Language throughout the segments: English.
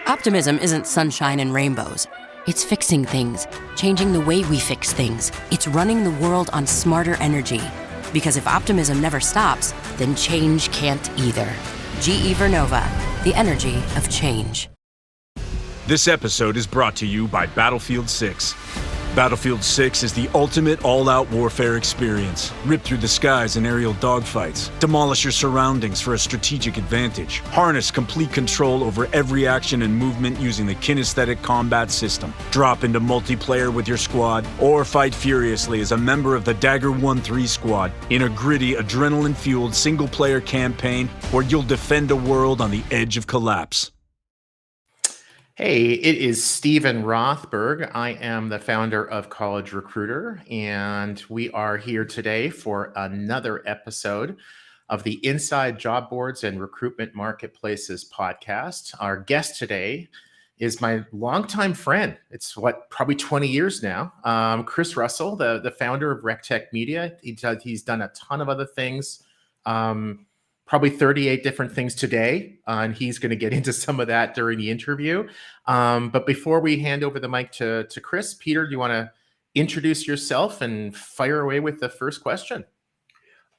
Optimism isn't sunshine and rainbows. It's fixing things, changing the way we fix things. It's running the world on smarter energy. Because if optimism never stops, then change can't either. GE Vernova, the energy of change. This episode is brought to you by Battlefield 6. Battlefield 6 is the ultimate all-out warfare experience. Rip through the skies in aerial dogfights. Demolish your surroundings for a strategic advantage. Harness complete control over every action and movement using the kinesthetic combat system. Drop into multiplayer with your squad, or fight furiously as a member of the Dagger 1-3 squad in a gritty, adrenaline-fueled single-player campaign where you'll defend a world on the edge of collapse. Hey, it is Stephen Rothberg. I am the founder of College Recruiter, and we are here today for another episode of the Inside Job Boards and Recruitment Marketplaces podcast. Our guest today is my longtime friend. It's probably 20 years now. Chris Russell, the founder of RecTech Media. He's done a ton of other things. Probably 38 different things today, and he's going to get into some of that during the interview. But before we hand over the mic to Chris, Peter, do you want to introduce yourself and fire away with the first question?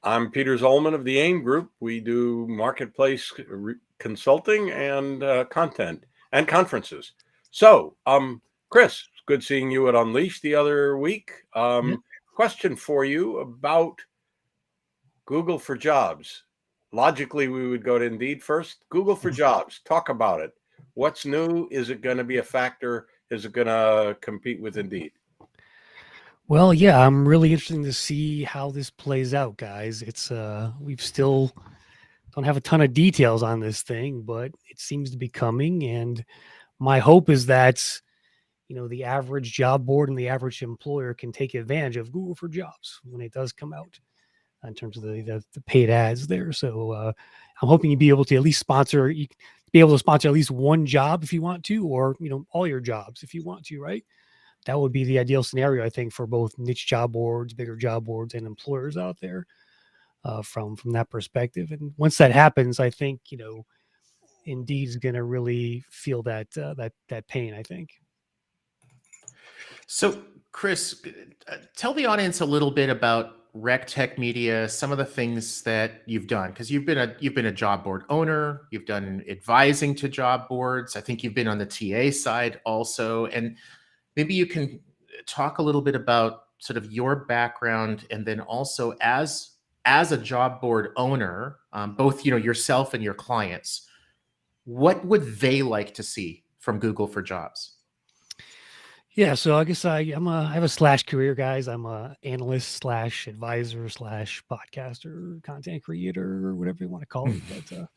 I'm Peter Zollman of the AIM Group. We do marketplace consulting and content and conferences. So, Chris, good seeing you at Unleash the other week. Question for you about Google for Jobs. Logically, we would go to Indeed first. Google for Jobs. Talk about it. What's new? Is it going to be a factor? Is it going to compete with Indeed? Well, yeah, I'm really interested to see how this plays out, guys. It's we've still don't have a ton of details on this thing, but it seems to be coming. And my hope is that, the average job board and the average employer can take advantage of Google for Jobs when it does come out, in terms of the paid ads there. So I'm hoping you'd be able to at least sponsor at least one job if you want to, or, all your jobs if you want to, right? That would be the ideal scenario, I think, for both niche job boards, bigger job boards, and employers out there from that perspective. And once that happens, I think, Indeed is going to really feel that pain, I think. So, Chris, tell the audience a little bit about RecTech Media, some of the things that you've done, because you've been a job board owner, you've done advising to job boards. I think you've been on the TA side also, and maybe you can talk a little bit about sort of your background, and then also as a job board owner, both yourself and your clients. What would they like to see from Google for Jobs? Yeah, so I guess I have a slash career, guys. I'm a analyst slash advisor slash podcaster, content creator, whatever you want to call it. But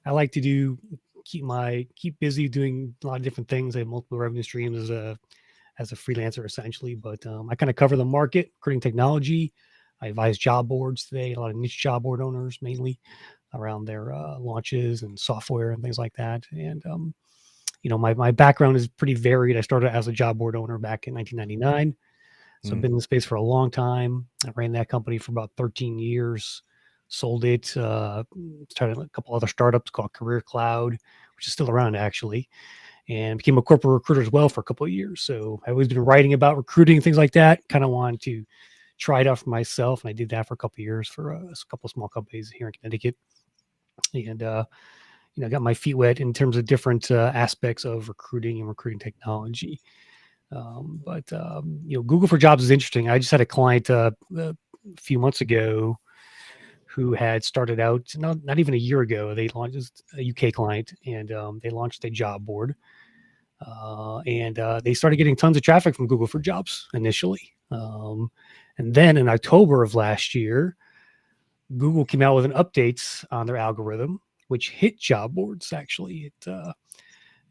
I like to keep busy doing a lot of different things. I have multiple revenue streams as a freelancer, essentially. But I kind of cover the market, creating technology. I advise job boards today, a lot of niche job board owners mainly around their launches and software and things like that. And my background is pretty varied. I started as a job board owner back in 1999. So I've been in the space for a long time. I ran that company for about 13 years, sold it, started a couple other startups called Career Cloud, which is still around actually, and became a corporate recruiter as well for a couple of years. So I've always been writing about recruiting and things like that. Kind of wanted to try it out for myself. And I did that for a couple of years for a couple of small companies here in Connecticut. And, got my feet wet in terms of different aspects of recruiting and recruiting technology. But Google for Jobs is interesting. I just had a client a few months ago who had started out, not even a year ago. They launched a UK client, and they launched a job board. And they started getting tons of traffic from Google for Jobs initially. And then in October of last year, Google came out with an update on their algorithm, which hit job boards. Actually,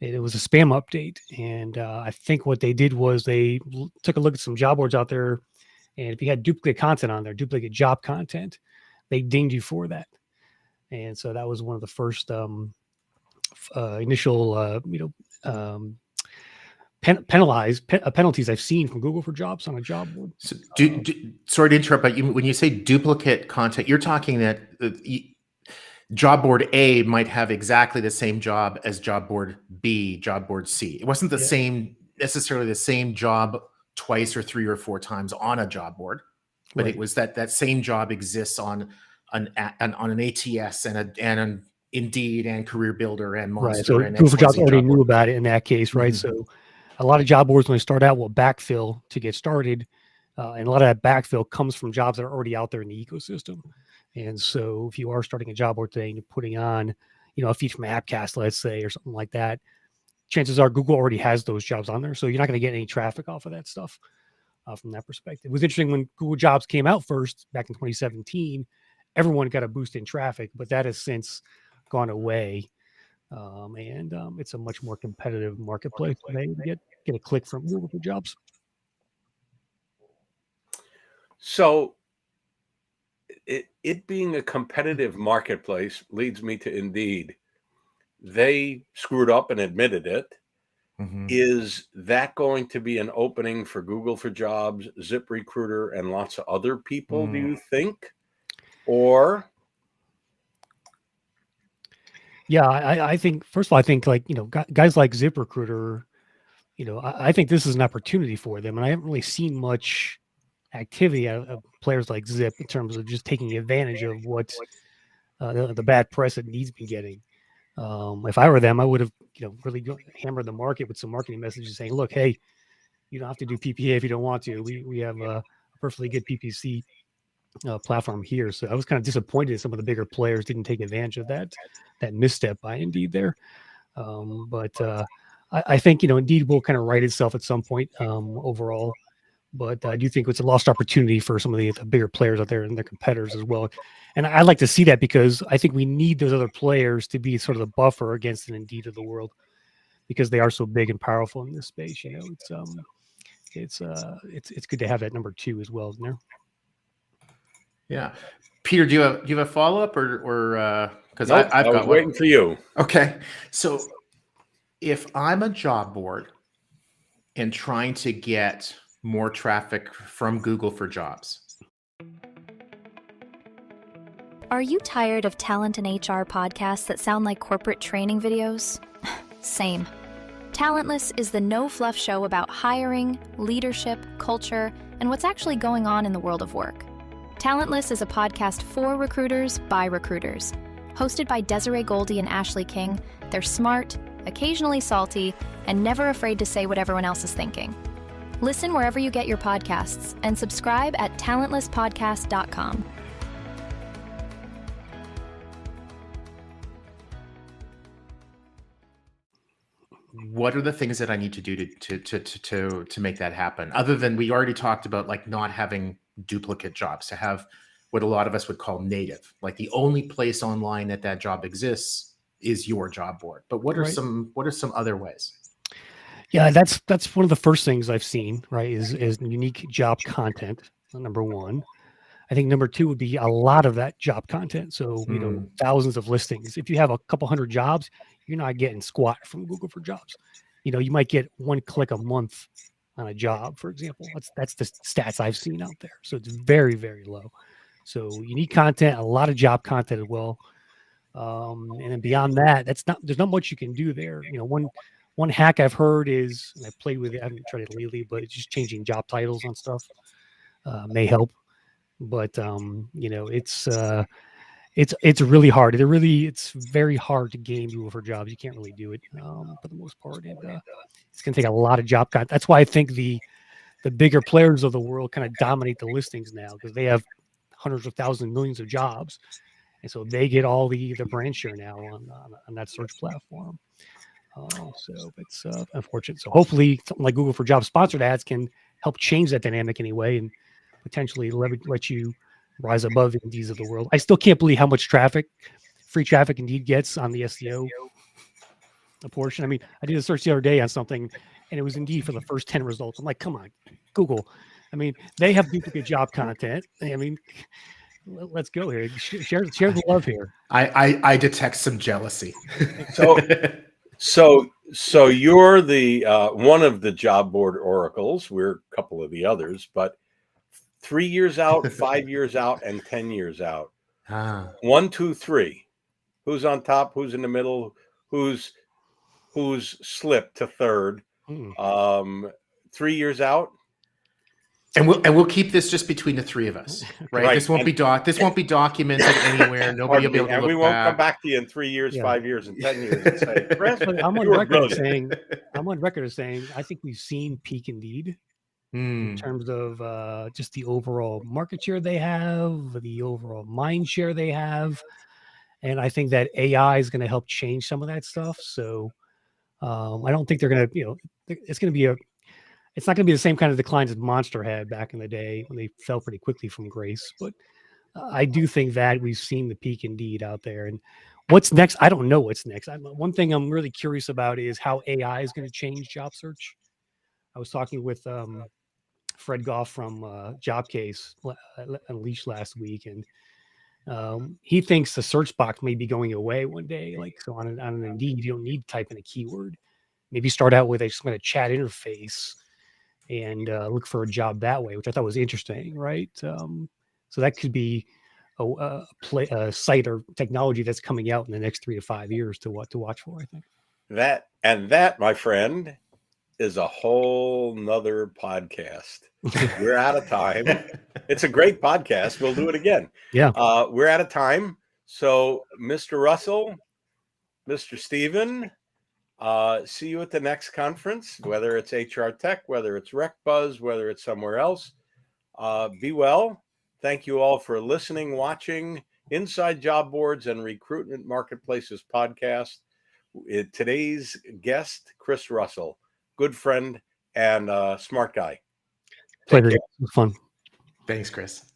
it was a spam update, and I think what they did was they took a look at some job boards out there, and if you had duplicate content on there, duplicate job content, they dinged you for that. And so that was one of the first initial penalties I've seen from Google for Jobs on a job board. So sorry to interrupt, but when you say duplicate content, you're talking that job board A might have exactly the same job as job board B, job board C. It wasn't necessarily the same job twice or 3 or 4 times on a job board, but it was that same job exists on an ATS and an Indeed and Career Builder and Monster. Right. So and Google for Jobs XYZ already job knew board. about it in that case, right? So a lot of job boards, when they start out, will backfill to get started. And a lot of that backfill comes from jobs that are already out there in the ecosystem. And so if you are starting a job board today and you're putting on, a feed from Appcast, let's say, or something like that, chances are Google already has those jobs on there. So you're not going to get any traffic off of that stuff from that perspective. It was interesting when Google Jobs came out first back in 2017, everyone got a boost in traffic, but that has since gone away. And it's a much more competitive marketplace today to get a click from Google for Jobs. So it being a competitive marketplace leads me to Indeed. They screwed up and admitted it. Is that going to be an opening for Google for Jobs, ZipRecruiter, and lots of other people, do you think? Or? Yeah, I think, first of all, I think guys like ZipRecruiter, I think this is an opportunity for them. And I haven't really seen much activity out of players like Zip in terms of just taking advantage of what the bad press that Indeed's been getting. If I were them, I would have, really hammered the market with some marketing messages saying, look, hey, you don't have to do PPA if you don't want to. We have a perfectly good PPC platform here. So I was kind of disappointed some of the bigger players didn't take advantage of that misstep by Indeed there. But I think, Indeed will kind of right itself at some point overall. But I do think it's a lost opportunity for some of the bigger players out there and their competitors as well. And I'd like to see that because I think we need those other players to be sort of the buffer against an Indeed of the world because they are so big and powerful in this space. It's good to have that number 2 as well, isn't there? Yeah. Peter, do you have a follow-up or because Nope, I've got waiting for you. Okay. So if I'm a job board and trying to get more traffic from Google for Jobs. Are you tired of talent and HR podcasts that sound like corporate training videos? Same. Talentless is the no-fluff show about hiring, leadership, culture, and what's actually going on in the world of work. Talentless is a podcast for recruiters by recruiters. Hosted by Desiree Goldie and Ashley King, they're smart, occasionally salty, and never afraid to say what everyone else is thinking. Listen wherever you get your podcasts and subscribe at talentlesspodcast.com. What are the things that I need to do to make that happen? Other than we already talked about like not having duplicate jobs, to have what a lot of us would call native, like the only place online that job exists is your job board. But what are some other ways? Yeah, that's one of the first things I've seen, right, is unique job content, number 1. I think number 2 would be a lot of that job content. So, thousands of listings. If you have a couple hundred jobs, you're not getting squat from Google for Jobs. You might get 1 click a month on a job, for example. That's the stats I've seen out there. So it's very, very low. So unique content, a lot of job content as well. And then beyond that, there's not much you can do there. One hack I've heard is, and I played with it, I haven't tried it lately, but it's just changing job titles on stuff may help. But it's really hard. It's very hard to game Google for Jobs. You can't really do it for the most part, and it's going to take a lot of job content. That's why I think the bigger players of the world kind of dominate the listings now because they have hundreds of thousands, millions of jobs, and so they get all the brand share now on that search platform. So it's unfortunate. So hopefully something like Google for Jobs sponsored ads can help change that dynamic anyway and potentially let you rise above Indeeds of the world. I still can't believe how much free traffic Indeed gets on the SEO portion. I mean, I did a search the other day on something and it was Indeed for the first 10 results. I'm like, come on, Google. I mean, they have duplicate job content. I mean, let's go here. Share the love here. I detect some jealousy. So you're the one of the job board oracles. We're a couple of the others, but 3 years out, 5 years out, and 10 years out. 1, 2, 3. who's on top, who's in the middle, who's slipped to third. 3 years out. And we'll keep this just between the three of us, right? This won't be documented anywhere. Nobody will be able to look back. And we won't come back to you in 3 years, 5 years, and 10 years and say, Chris, I'm on record as saying I think we've seen peak Indeed in terms of just the overall market share they have, the overall mind share they have, and I think that AI is going to help change some of that stuff. So I don't think they're going to, it's not going to be the same kind of declines as Monster had back in the day when they fell pretty quickly from grace. But I do think that we've seen the peak Indeed out there. And what's next? I don't know what's next. One thing I'm really curious about is how AI is going to change job search. I was talking with Fred Goff from Jobcase Unleashed last week, and he thinks the search box may be going away one day. Like, so on an Indeed, you don't need to type in a keyword. Maybe start out with a chat interface and look for a job that way, which I thought was interesting, right? So that could be a site or technology that's coming out in the next 3 to 5 years to watch for, I think. That, my friend, is a whole nother podcast. We're out of time. It's a great podcast. We'll do it again. Yeah. We're out of time. So, Mr. Russell, Mr. Stephen, see you at the next conference, whether it's HR Tech, whether it's RecBuzz, whether it's somewhere else. Be well. Thank you all for listening, watching Inside Job Boards and Recruitment Marketplaces podcast. Today's guest, Chris Russell, good friend and smart guy. Pleasure. It was fun. Thanks, Chris.